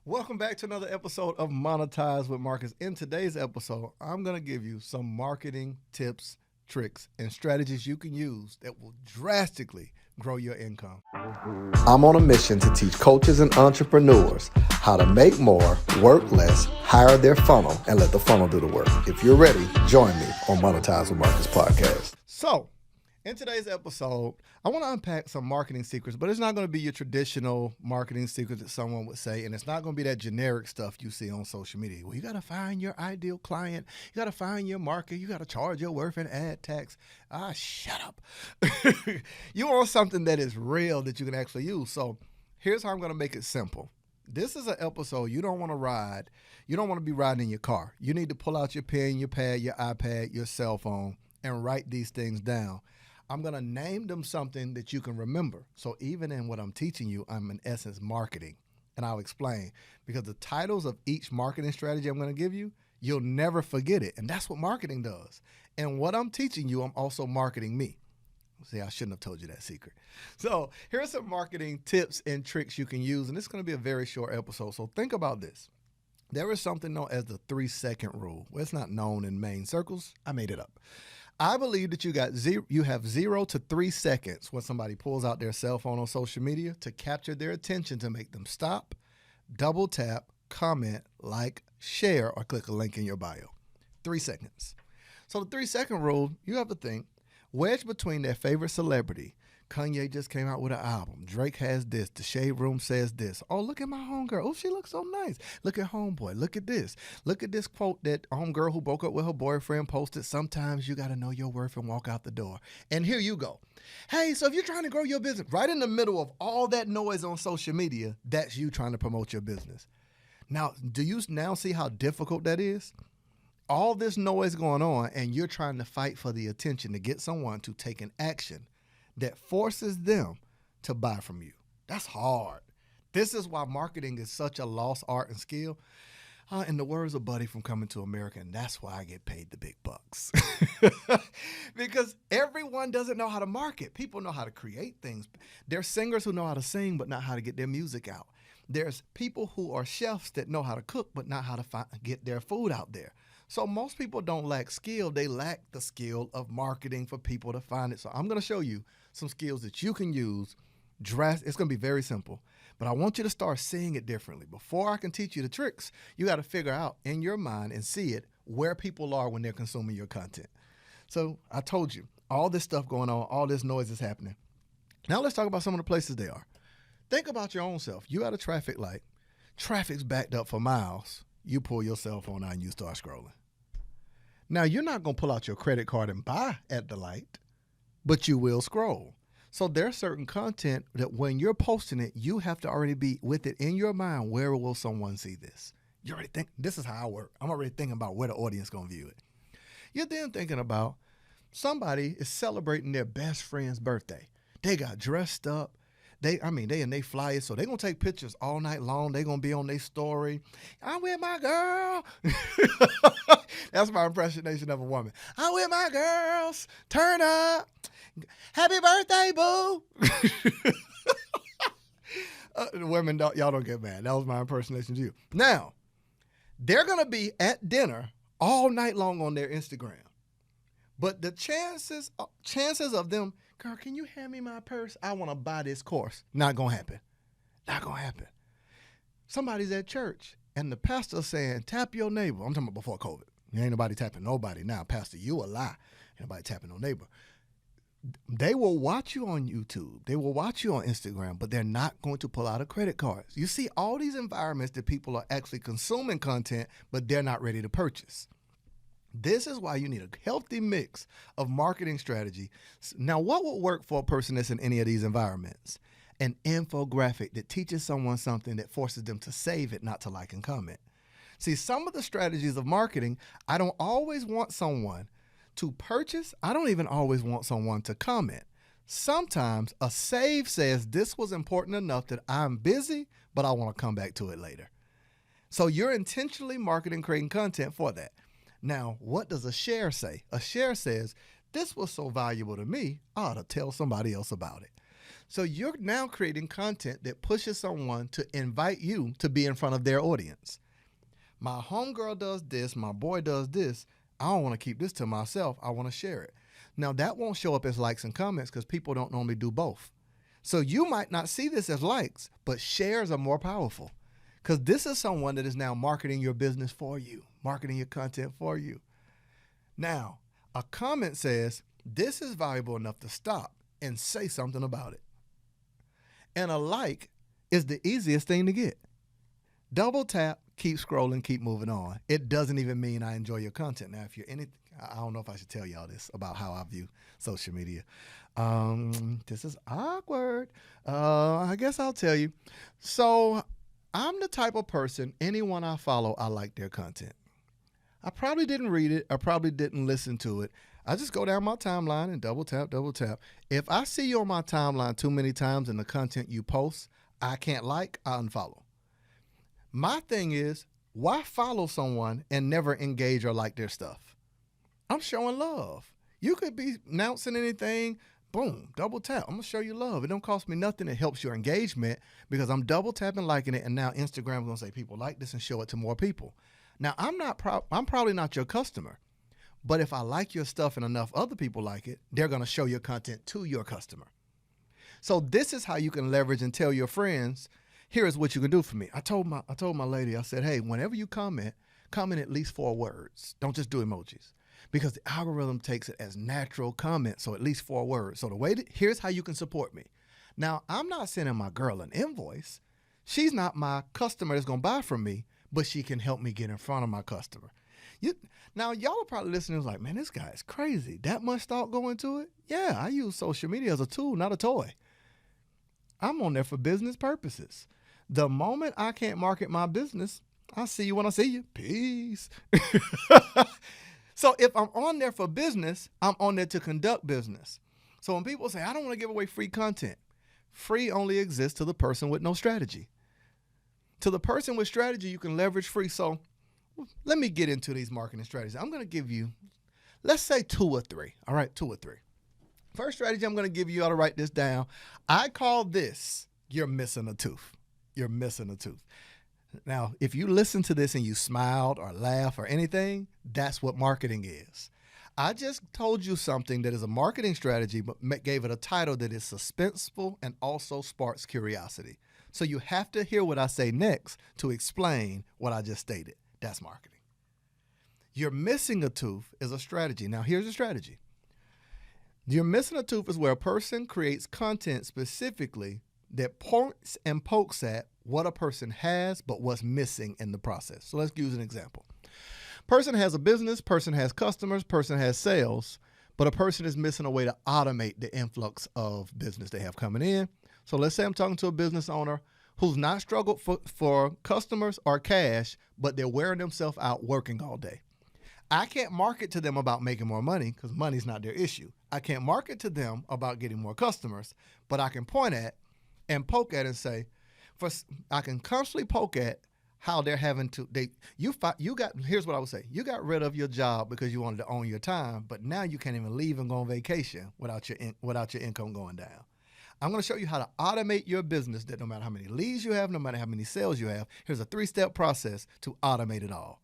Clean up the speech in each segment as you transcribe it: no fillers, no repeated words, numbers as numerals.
Welcome back to another episode of Monetize with Marcus. In today's episode, I'm going to give you some marketing tips, tricks, and strategies you can use that will drastically grow your income. I'm on a mission to teach coaches and entrepreneurs how to make more, work less, hire their funnel, and let the funnel do the work. If you're ready, join me on Monetize with Marcus podcast. So, in today's episode, I want to unpack some marketing secrets, but it's not going to be your traditional marketing secrets that someone would say, and it's not going to be that generic stuff you see on social media. Well, you got to find your ideal client. You got to find your market. You got to charge your worth and add tax. Shut up. You want something that is real that you can actually use. So here's how I'm going to make it simple. This is an episode you don't want to ride. You don't want to be riding in your car. You need to pull out your pen, your pad, your iPad, your cell phone, and write these things down. I'm going to name them something that you can remember. So even in what I'm teaching you, I'm in essence marketing. And I'll explain. Because the titles of each marketing strategy I'm going to give you, you'll never forget it. And that's what marketing does. And what I'm teaching you, I'm also marketing me. See, I shouldn't have told you that secret. So here's some marketing tips and tricks you can use. And it's going to be a very short episode. So think about this. There is something known as the 3-second rule. Well, it's not known in main circles. I made it up. I believe that you have 0 to 3 seconds when somebody pulls out their cell phone on social media to capture their attention to make them stop, double tap, comment, like, share, or click a link in your bio. 3 seconds. So the 3-second rule, you have to think, wedged between their favorite celebrity. Kanye just came out with an album. Drake has this. The Shade Room says this. Oh, look at my homegirl. Oh, she looks so nice. Look at homeboy. Look at this. Look at this quote that homegirl who broke up with her boyfriend posted. Sometimes you got to know your worth and walk out the door. And here you go. Hey, so if you're trying to grow your business, right in the middle of all that noise on social media, that's you trying to promote your business. Now, do you now see how difficult that is? All this noise going on, and you're trying to fight for the attention to get someone to take an action that forces them to buy from you. That's hard. This is why marketing is such a lost art and skill. In the words of Buddy from Coming to America, and that's why I get paid the big bucks. Because everyone doesn't know how to market. People know how to create things. There's singers who know how to sing, but not how to get their music out. There's people who are chefs that know how to cook, but not how to get their food out there. So most people don't lack skill. They lack the skill of marketing for people to find it. So I'm going to show you some skills that you can use. It's going to be very simple, but I want you to start seeing it differently. Before I can teach you the tricks, you got to figure out in your mind and see it where people are when they're consuming your content. So I told you, all this stuff going on, all this noise is happening. Now let's talk about some of the places they are. Think about your own self. You at a traffic light. Traffic's backed up for miles. You pull your cell phone out and you start scrolling. Now, you're not going to pull out your credit card and buy at the light, but you will scroll. So there's certain content that when you're posting it, you have to already be with it in your mind. Where will someone see this? You already think, this is how I work. I'm already thinking about where the audience is going to view it. You're then thinking about somebody is celebrating their best friend's birthday. They got dressed up. They in they flyers, so they're going to take pictures all night long. They're going to be on their story. I'm with my girl. That's my impersonation of a woman. I'm with my girls. Turn up. Happy birthday, boo. Women, y'all don't get mad. That was my impersonation to you. Now, they're going to be at dinner all night long on their Instagram. But the chances of them, girl, can you hand me my purse? I want to buy this course. Not going to happen. Not going to happen. Somebody's at church and the pastor's saying, tap your neighbor. I'm talking about before COVID. Ain't nobody tapping nobody now. Pastor, you a lie. Ain't nobody tapping no neighbor. They will watch you on YouTube. They will watch you on Instagram, but they're not going to pull out a credit card. You see all these environments that people are actually consuming content, but they're not ready to purchase. This is why you need a healthy mix of marketing strategy. Now, what would work for a person that's in any of these environments? An infographic that teaches someone something that forces them to save it, not to like and comment. See, some of the strategies of marketing, I don't always want someone to purchase. I don't even always want someone to comment. Sometimes a save says this was important enough that I'm busy, but I want to come back to it later. So you're intentionally marketing, creating content for that. Now, what does a share say? A share says, this was so valuable to me, I ought to tell somebody else about it. So you're now creating content that pushes someone to invite you to be in front of their audience. My homegirl does this, my boy does this. I don't want to keep this to myself. I want to share it. Now, that won't show up as likes and comments because people don't normally do both. So you might not see this as likes, but shares are more powerful because this is someone that is now marketing your business for you, marketing your content for you. Now, a comment says, this is valuable enough to stop and say something about it. And a like is the easiest thing to get. Double tap, keep scrolling, keep moving on. It doesn't even mean I enjoy your content. Now, if you're anything, I don't know if I should tell y'all this about how I view social media. This is awkward. I guess I'll tell you. So I'm the type of person, anyone I follow, I like their content. I probably didn't read it. I probably didn't listen to it. I just go down my timeline and double tap. If I see you on my timeline too many times and the content you post, I can't like, I unfollow. My thing is, why follow someone and never engage or like their stuff? I'm showing love. You could be announcing anything, boom, double tap. I'm going to show you love. It don't cost me nothing. It helps your engagement because I'm double tapping, liking it, and now Instagram is going to say people like this and show it to more people. Now, I'm probably not your customer, but if I like your stuff and enough other people like it, they're going to show your content to your customer. So this is how you can leverage and tell your friends, here's what you can do for me. I told my lady, I said, hey, whenever you comment at least 4 words. Don't just do emojis because the algorithm takes it as natural comment. So at least 4 words. So here's how you can support me. Now, I'm not sending my girl an invoice. She's not my customer that's going to buy from me, but she can help me get in front of my customer. Now, y'all are probably listening like, man, this guy is crazy. That much thought go into it? Yeah, I use social media as a tool, not a toy. I'm on there for business purposes. The moment I can't market my business, I'll see you when I see you. Peace. So if I'm on there for business, I'm on there to conduct business. So when people say, I don't want to give away free content, free only exists to the person with no strategy. To the person with strategy, you can leverage free. So let me get into these marketing strategies. I'm going to give you, let's say 2 or 3. All right, 2 or 3. First strategy I'm going to give you, you ought to write this down. I call this, you're missing a tooth. You're missing a tooth. Now, if you listen to this and you smiled or laugh or anything, that's what marketing is. I just told you something that is a marketing strategy, but gave it a title that is suspenseful and also sparks curiosity. So you have to hear what I say next to explain what I just stated. That's marketing. You're missing a tooth is a strategy. Now, here's a strategy. You're missing a tooth is where a person creates content specifically that points and pokes at what a person has, but what's missing in the process. So let's use an example. Person has a business, person has customers, person has sales, but a person is missing a way to automate the influx of business they have coming in. So let's say I'm talking to a business owner who's not struggled for customers or cash, but they're wearing themselves out working all day. I can't market to them about making more money because money's not their issue. I can't market to them about getting more customers, but I can point at and poke at and say, I can constantly poke at how they're having to, here's what I would say. You got rid of your job because you wanted to own your time, but now you can't even leave and go on vacation without your income going down. I'm going to show you how to automate your business that no matter how many leads you have, no matter how many sales you have, here's a 3-step process to automate it all.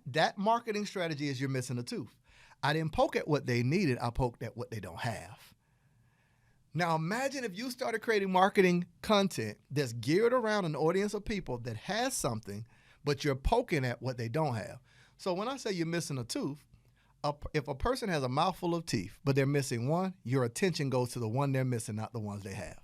That marketing strategy is you're missing a tooth. I didn't poke at what they needed. I poked at what they don't have. Now imagine if you started creating marketing content that's geared around an audience of people that has something, but you're poking at what they don't have. So when I say you're missing a tooth, if a person has a mouthful of teeth, but they're missing one, your attention goes to the one they're missing, not the ones they have.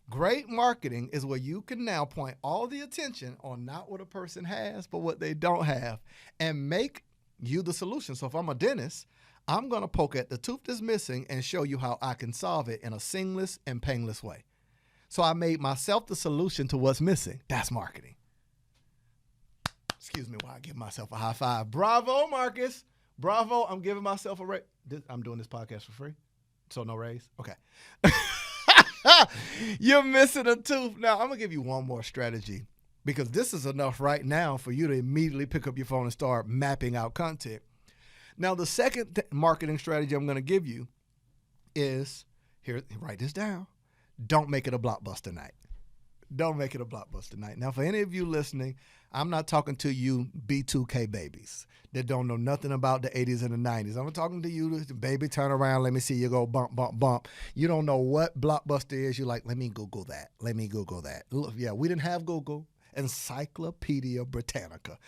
Great marketing is where you can now point all the attention on not what a person has, but what they don't have, and make you the solution. So if I'm a dentist, I'm going to poke at the tooth that's missing and show you how I can solve it in a seamless and painless way. So I made myself the solution to what's missing. That's marketing. Excuse me while I give myself a high five. Bravo, Marcus. Bravo. I'm giving myself a raise. I'm doing this podcast for free, so no raise? Okay. You're missing a tooth. Now, I'm going to give you one more strategy because this is enough right now for you to immediately pick up your phone and start mapping out content. Now, the second marketing strategy I'm going to give you is, here, write this down. don't make it a blockbuster night. Don't make it a blockbuster night. Now, for any of you listening, I'm not talking to you B2K babies that don't know nothing about the 80s and the 90s. I'm talking to you, baby, turn around, let me see you go bump, bump, bump. You don't know what blockbuster is. You're like, let me Google that. Let me Google that. Look, yeah, we didn't have Google. Encyclopedia Britannica.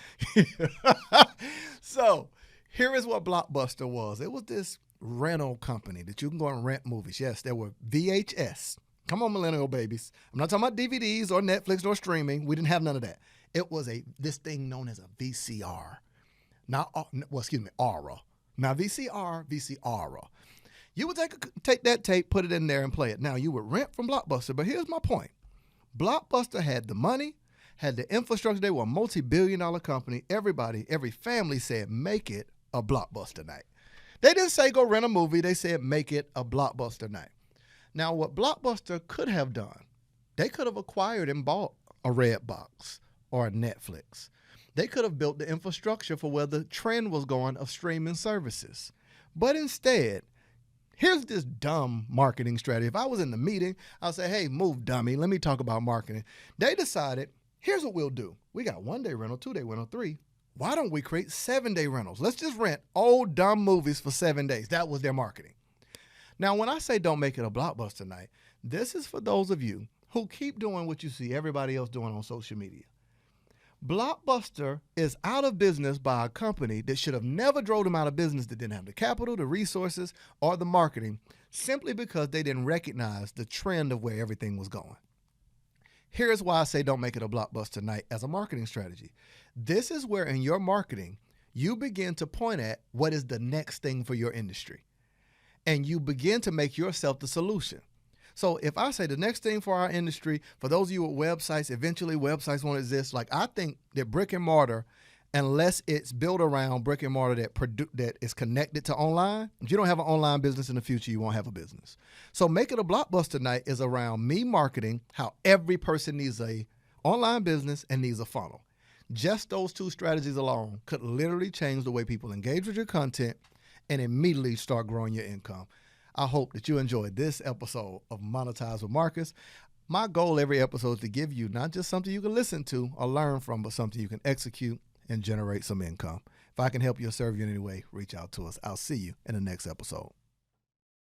So here is what Blockbuster was. It was this rental company that you can go and rent movies. Yes, there were VHS. Come on, millennial babies. I'm not talking about DVDs or Netflix or streaming. We didn't have none of that. It was this thing known as a VCR. ARA. Now, VCR. You would take that tape, put it in there, and play it. Now, you would rent from Blockbuster, but here's my point. Blockbuster had the money, had the infrastructure. They were a multi-billion-dollar company. Every family said, make it a Blockbuster night. They didn't say go rent a movie. They said make it a Blockbuster night. Now, what Blockbuster could have done, they could have acquired and bought a Redbox or a Netflix. They could have built the infrastructure for where the trend was going of streaming services. But instead, here's this dumb marketing strategy. If I was in the meeting, I'll say, hey, move, dummy. Let me talk about marketing. They decided, here's what we'll do. We got 1-day rental, 2-day rental, 3. Why don't we create 7-day rentals? Let's just rent old, dumb movies for 7 days. That was their marketing. Now, when I say don't make it a Blockbuster night, this is for those of you who keep doing what you see everybody else doing on social media. Blockbuster is out of business by a company that should have never drove them out of business, that didn't have the capital, the resources, or the marketing, simply because they didn't recognize the trend of where everything was going. Here's why I say don't make it a Blockbuster night as a marketing strategy. This is where in your marketing, you begin to point at what is the next thing for your industry. And you begin to make yourself the solution. So if I say the next thing for our industry, for those of you with websites, eventually websites won't exist. Like, I think that brick and mortar, unless it's built around brick and mortar that is connected to online, if you don't have an online business in the future, you won't have a business. So make it a Blockbuster night is around me marketing how every person needs a online business and needs a funnel. Just those two strategies alone could literally change the way people engage with your content and immediately start growing your income. I hope that you enjoyed this episode of Monetize with Marcus. My goal every episode is to give you not just something you can listen to or learn from, but something you can execute and generate some income. If I can help you or serve you in any way, reach out to us. I'll see you in the next episode.